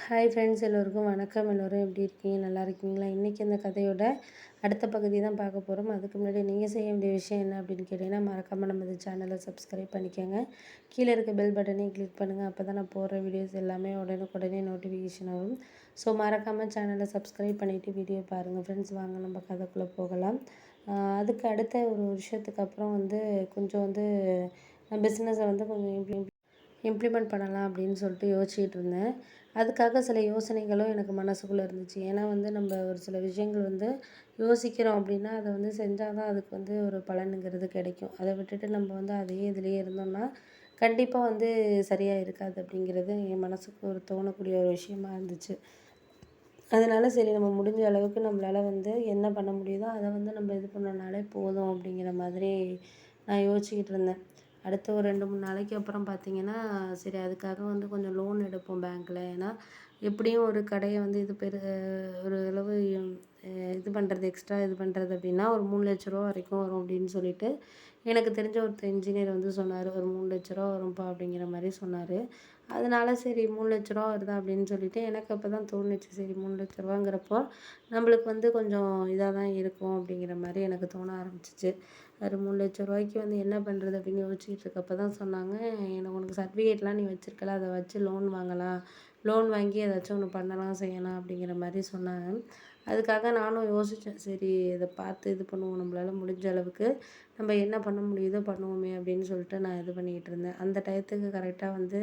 Hi friends, எல்லோருக்கும் வணக்கம். எல்லோரும் எப்படி இருக்கீங்க? நல்லா இருக்கீங்களா? இன்றைக்கி இந்த கதையோட அடுத்த பகுதி தான் பார்க்க போகிறோம். அதுக்கு முன்னாடி நீங்கள் செய்ய வேண்டிய விஷயம் என்ன அப்படின்னு கேட்டிங்கன்னா, மறக்காமல் நம்ம இந்த சேனலை சப்ஸ்கிரைப் பண்ணிக்கோங்க. கீழே இருக்க பெல் பட்டனையும் கிளிக் பண்ணுங்கள். அப்போ தான் நான் போடுற வீடியோஸ் எல்லாமே உடனுக்குடனே நோட்டிஃபிகேஷன் வரும். ஸோ மறக்காமல் சேனலை சப்ஸ்கிரைப் பண்ணிவிட்டு வீடியோ பாருங்கள் ஃப்ரெண்ட்ஸ். வாங்க நம்ம கதைக்குள்ளே போகலாம். அதுக்கு அடுத்த ஒரு வருஷத்துக்கு அப்புறம் கொஞ்சம் பிஸ்னஸை கொஞ்சம் இம்ப்ளிமெண்ட் பண்ணலாம் அப்படின்னு சொல்லிட்டு யோசிச்சுட்டு இருந்தேன். அதுக்காக சில யோசனைகளும் எனக்கு மனசுக்குள்ளே இருந்துச்சு. ஏன்னா நம்ம ஒரு சில விஷயங்கள் யோசிக்கிறோம் அப்படின்னா அதை செஞ்சால் தான் அதுக்கு ஒரு பலனுங்கிறது கிடைக்கும். அதை விட்டுட்டு நம்ம அதையே இதிலேயே இருந்தோம்னா கண்டிப்பாக சரியாக இருக்காது அப்படிங்கிறது என் மனசுக்கு ஒரு தோணக்கூடிய ஒரு விஷயமா இருந்துச்சு. அதனால் சரி, நம்ம முடிஞ்ச அளவுக்கு நம்மளால் என்ன பண்ண முடியுதோ அதை நம்ம இது பண்ணனாலே போதும் அப்படிங்கிற மாதிரி நான் யோசிச்சுக்கிட்டு இருந்தேன். அடுத்த ஒரு 2-3 நாளைக்கு அப்புறம் பார்த்திங்கன்னா, சரி அதுக்காக கொஞ்சம் லோன் எடுப்போம் பேங்க்கில். ஏன்னா எப்படியும் ஒரு கடையை இது ஒரு அளவு இது பண்ணுறது, எக்ஸ்ட்ரா இது பண்ணுறது அப்படின்னா ஒரு 3 லட்ச ரூபா வரைக்கும் வரும் அப்படின்னு சொல்லிட்டு எனக்கு தெரிஞ்ச ஒருத்தர் இன்ஜினியர் சொன்னார். ஒரு 3 லட்ச ரூபா வரும்ப்பா அப்படிங்கிற மாதிரி சொன்னார். அதனால சரி 3 லட்ச ரூபா வருதா அப்படின்னு சொல்லிட்டு எனக்கு அப்போ தான் தோணுச்சு. சரி 3 லட்ச ரூபாங்கிறப்போ நம்மளுக்கு கொஞ்சம் இதாக தான் இருக்கும் அப்படிங்கிற மாதிரி எனக்கு தோண ஆரம்பிச்சிச்சு. ஒரு 3 லட்ச ரூபாய்க்கு என்ன பண்ணுறது அப்படின்னு யோசிச்சுட்டு இருக்கப்போ தான் சொன்னாங்க, எனக்கு உனக்கு சர்டிஃபிகேட்லாம் நீ வச்சுருக்கல, அதை வச்சு லோன் வாங்கலாம், லோன் வாங்கி ஏதாச்சும் ஒன்று பண்ணலாம் செய்யலாம் அப்படிங்கிற மாதிரி சொன்னாங்க. அதுக்காக நானும் யோசித்தேன். சரி இதை பார்த்து இது பண்ணுவோம், நம்மளால் முடிஞ்ச அளவுக்கு நம்ம என்ன பண்ண முடியுதோ பண்ணுவோமே அப்படின்னு சொல்லிட்டு நான் இது பண்ணிக்கிட்டு இருந்தேன். அந்த டயத்துக்கு கரெக்டாக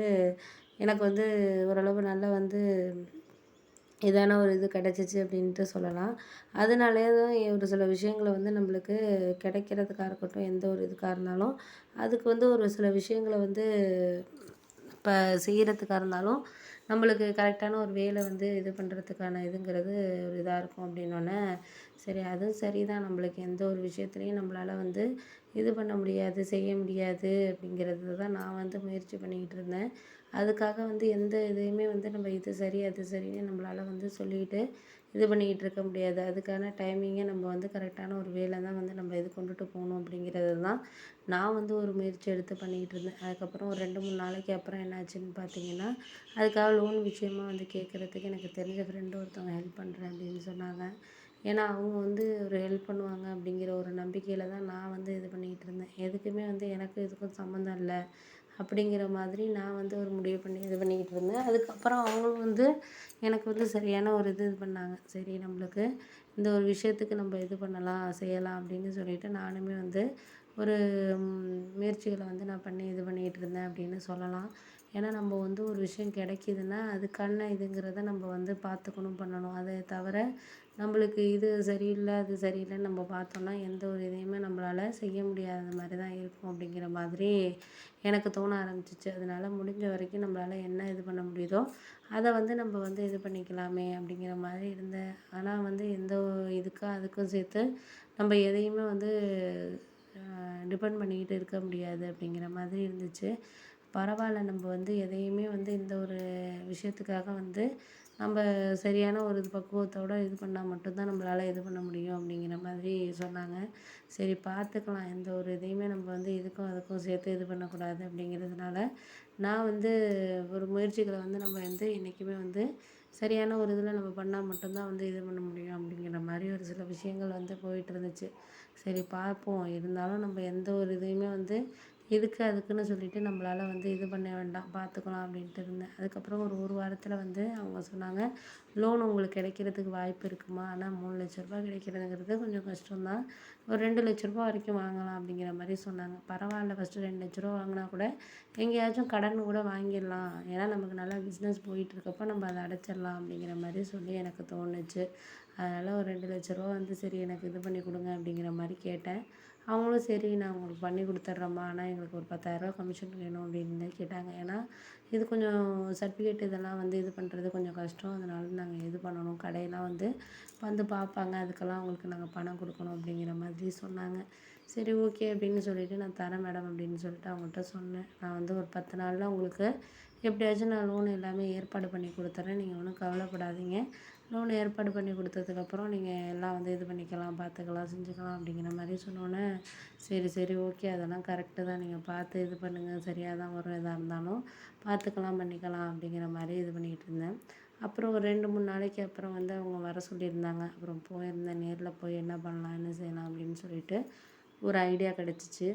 எனக்கு ஓரளவு நல்லா இதான ஒரு இது கிடச்சிச்சு அப்படின்ட்டு சொல்லலாம். அதனாலே தான் ஒரு சில விஷயங்களை நம்மளுக்கு கிடைக்கிறதுக்காக இருக்கட்டும், எந்த ஒரு இதுக்காக இருந்தாலும் அதுக்கு ஒரு சில விஷயங்களை இப்போ செய்கிறதுக்காக இருந்தாலும் நம்மளுக்கு கரெக்டான ஒரு வேலை இது பண்ணுறதுக்கான இதுங்கிறது ஒரு இதாக இருக்கும் அப்படின்னோடனே, சரி அதுவும் சரிதான், நம்மளுக்கு எந்த ஒரு விஷயத்துலையும் நம்மளால் இது பண்ண முடியாது, செய்ய முடியாது அப்படிங்கிறது தான் நான் முயற்சி பண்ணிக்கிட்டு இருந்தேன். அதுக்காக எந்த இதையுமே நம்ம இது சரி அது சரின்னு நம்மளால் சொல்லிக்கிட்டு இது பண்ணிக்கிட்டு இருக்க முடியாது. அதுக்கான டைமிங்கை நம்ம கரெக்டான ஒரு வேலை தான் நம்ம இது கொண்டுட்டு போகணும் அப்படிங்கிறது தான் நான் ஒரு முயற்சி எடுத்து பண்ணிக்கிட்டு இருந்தேன். அதுக்கப்புறம் ஒரு 2-3 நாளைக்கு அப்புறம் என்னாச்சுன்னு பார்த்தீங்கன்னா, அதுக்காக லோன் விஷயமா கேட்குறதுக்கு எனக்கு தெரிஞ்ச ஃப்ரெண்டு ஒருத்தவங்க ஹெல்ப் பண்ணுறேன் அப்படின்னு சொன்னாங்க. ஏன்னா அவங்க ஒரு ஹெல்ப் பண்ணுவாங்க அப்படிங்கிற ஒரு நம்பிக்கையில் தான் நான் இது பண்ணிக்கிட்டு இருந்தேன். எதுக்குமே எனக்கு இதுக்கும் சம்மந்தம் இல்லை அப்படிங்கிற மாதிரி நான் ஒரு முடிவு பண்ணி இது பண்ணிக்கிட்டு இருந்தேன். அதுக்கப்புறம் அவங்களும் எனக்கு சரியான ஒரு இது பண்ணாங்க. சரி நம்மளுக்கு இந்த ஒரு விஷயத்துக்கு நம்ம இது பண்ணலாம், செய்யலாம் அப்படின்னு சொல்லிட்டு நானுமே ஒரு முயற்சிகளை நான் பண்ணி இது பண்ணிக்கிட்டு இருந்தேன் அப்படின்னு சொல்லலாம். ஏன்னா நம்ம ஒரு விஷயம் கிடைக்கிதுன்னா அதுக்கான இதுங்கிறத நம்ம பார்த்துக்கணும், பண்ணணும். அதை தவிர நம்மளுக்கு இது சரியில்லை அது சரியில்லைன்னு நம்ம பார்த்தோம்னா எந்த ஒரு இதையுமே நம்மளால் செய்ய முடியாத மாதிரி தான் இருக்கும் அப்படிங்கிற மாதிரி எனக்கு தோண ஆரம்பிச்சிச்சு. அதனால் முடிஞ்ச வரைக்கும் நம்மளால் என்ன இது பண்ண முடியுதோ அதை நம்ம இது பண்ணிக்கலாமே அப்படிங்கிற மாதிரி இருந்தேன். ஆனால் எந்த இதுக்கும் அதுக்கும் சேர்த்து நம்ம எதையுமே டிபெண்ட் பண்ணிக்கிட்டு இருக்க முடியாது அப்படிங்கிற மாதிரி இருந்துச்சு. பரவாயில்ல, நம்ம எதையுமே இந்த ஒரு விஷயத்துக்காக நம்ம சரியான ஒரு இது பக்குவத்தோடு இது பண்ணால் மட்டும்தான் நம்மளால் இது பண்ண முடியும் அப்படிங்கிற மாதிரி சொன்னாங்க. சரி பார்த்துக்கலாம், எந்த ஒரு இதையுமே நம்ம இதுக்கும் அதுக்கும் சேர்த்து இது பண்ணக்கூடாது அப்படிங்கிறதுனால நான் ஒரு முயற்சிகளை நம்ம என்றைக்குமே சரியான ஒரு இதில் நம்ம பண்ணால் மட்டும்தான் இது பண்ண முடியும் அப்படிங்கிற மாதிரி ஒரு சில விஷயங்கள் போயிட்டு இருந்துச்சு. சரி பார்ப்போம், இருந்தாலும் நம்ம எந்த ஒரு இதையுமே இதுக்கு அதுக்குன்னு சொல்லிட்டு நம்மளால் இது பண்ண வேண்டாம், பார்த்துக்கலாம் அப்படின்ட்டு இருந்தேன். அதுக்கப்புறம் ஒரு வாரத்தில் அவங்க சொன்னாங்க, லோன் உங்களுக்கு கிடைக்கிறதுக்கு வாய்ப்பு இருக்குமா, ஆனால் 3 லட்ச ரூபா கிடைக்கிறதுங்கிறது கொஞ்சம் கஷ்டம்தான், ஒரு 2 லட்ச ரூபா வரைக்கும் வாங்கலாம் அப்படிங்கிற மாதிரி சொன்னாங்க. பரவாயில்ல, ஃபஸ்ட்டு 2 லட்ச ரூபா வாங்கினா கூட எங்கேயாச்சும் கடன் கூட வாங்கிடலாம், ஏன்னா நமக்கு நல்லா பிஸ்னஸ் போயிட்டுருக்கப்போ நம்ம அதை அடைச்சிடலாம் அப்படிங்கிற மாதிரி சொல்லி எனக்கு தோணுச்சு. அதனால் ஒரு 2 லட்ச ரூபா சரி எனக்கு இது பண்ணி கொடுங்க அப்படிங்கிற மாதிரி கேட்டேன். அவங்களும் சரி நான் உங்களுக்கு பண்ணி கொடுத்துட்றேம்மா, ஆனால் எங்களுக்கு ஒரு 10,000 ரூபா கமிஷன் வேணும் அப்படின்னு கேட்டாங்க. ஏன்னா இது கொஞ்சம் சர்டிஃபிகேட் இதெல்லாம் இது பண்ணுறது கொஞ்சம் கஷ்டம், அதனால நாங்கள் இது பண்ணணும், கடையெல்லாம் பார்ப்பாங்க, அதுக்கெல்லாம் அவங்களுக்கு நாங்கள் பணம் கொடுக்கணும் அப்படிங்கிற மாதிரி சொன்னாங்க. சரி ஓகே அப்படின்னு சொல்லிவிட்டு நான் தரேன் மேடம் அப்படின்னு சொல்லிட்டு அவங்கள்ட்ட சொன்னேன். நான் ஒரு 10 நாளில் உங்களுக்கு எப்படியாச்சும் நான் லோன் எல்லாமே ஏற்பாடு பண்ணி கொடுத்துட்றேன், நீங்கள் ஒன்றும் கவலைப்படாதீங்க. லோன் ஏற்பாடு பண்ணி கொடுத்ததுக்கப்புறம் நீங்கள் எல்லாம் வந்து இது பண்ணிக்கலாம், பார்த்துக்கலாம், செஞ்சுக்கலாம் அப்படிங்கிற மாதிரி சொன்னோன்னே, சரி சரி ஓகே, அதெல்லாம் கரெக்டு தான், நீங்கள் பார்த்து இது பண்ணுங்கள், சரியாக தான் வரும், எதாக இருந்தாலும் பார்த்துக்கலாம் பண்ணிக்கலாம் அப்படிங்கிற மாதிரி இது பண்ணிக்கிட்டு இருந்தேன். அப்புறம் ஒரு 2, 3 நாளைக்கு அப்புறம் வந்து அவங்க வர சொல்லியிருந்தாங்க. அப்புறம் போயிருந்தேன், நேரில் போய் என்ன பண்ணலாம், என்ன செய்யலாம் அப்படின்னு சொல்லிட்டு ஒரு ஐடியா கிடச்சிச்சு.